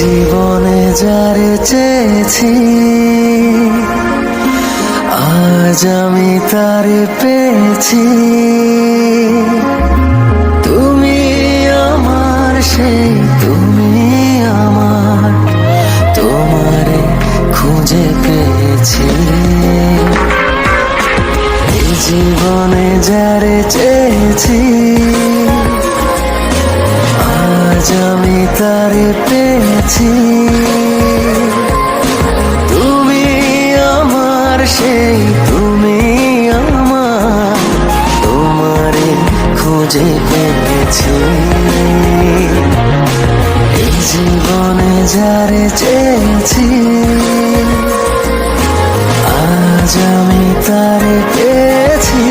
জীবনে যারে চেয়েছি আজ আমি তারে পেয়েছি। তুমি আমার সেই তুমি আমার, তোমারে খুঁজে পেয়েছি। এই জীবনে যারে চেয়েছি আজ আমি তারে পেয়েছি। তুমি আমার সেই তুমি আমার, তোমারে খুঁজে পেয়েছি। এই জীবনে যারে চেয়েছি আজ আমি তারে পেয়েছি।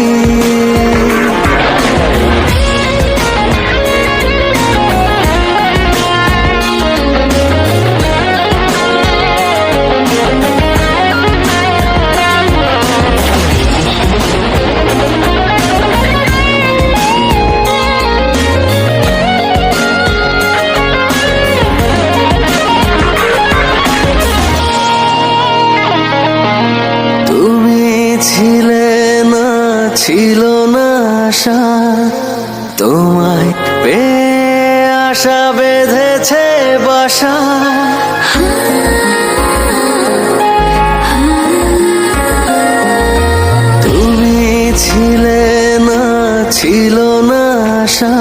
ছিল না আশা, তোমায় পেয়ে আশা বেঁধেছে বাসা। তুমি ছিলে না, ছিল না আশা,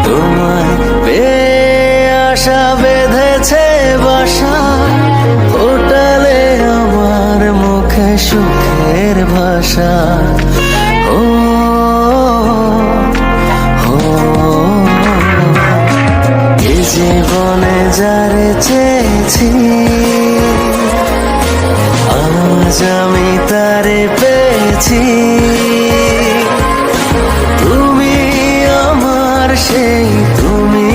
তোমায় পেয়ে আশা বেঁধেছে বাসা। ফোটালে আমার মুখে সুখের ভাষা। জীবনে যারে চেয়েছি আজ আমি তারে পেয়েছি। তুমি আমার সেই তুমি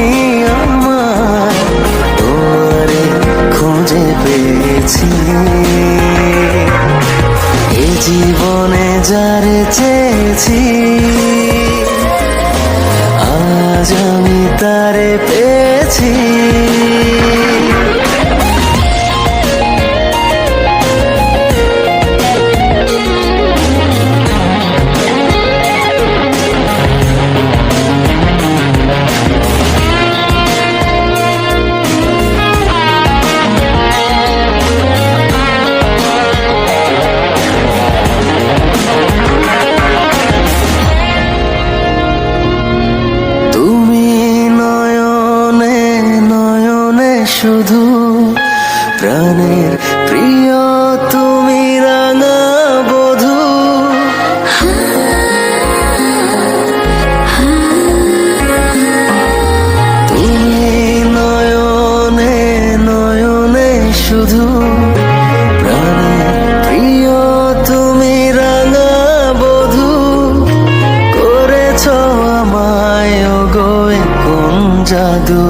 আমার, তোমারে খুঁজে পেয়েছি। এই জীবনে যারে চেয়েছি আজ আমি তারে পেয়েছি। শুধু প্রাণের প্রিয় তুমি রাঙা বধূ। তুমি নয়নে নয়নে শুধু প্রাণের প্রিয় তুমি রাঙা বধূ। করেছ আমায় ওগো কোন জাদু।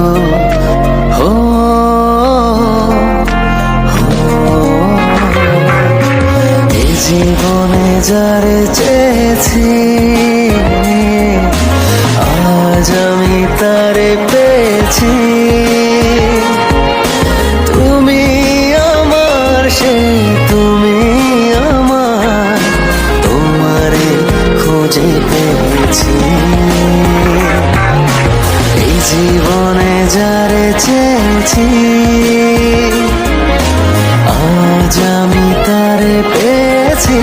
জীবনে যারে চেয়েছি আজ আমি তারে পেয়েছি। তুমি আমার সেই তুমি আমার, তোমারে খুঁজে পেয়েছি। এই জীবনে যারে চেয়েছি আজ আমি তারে পেয়েছি।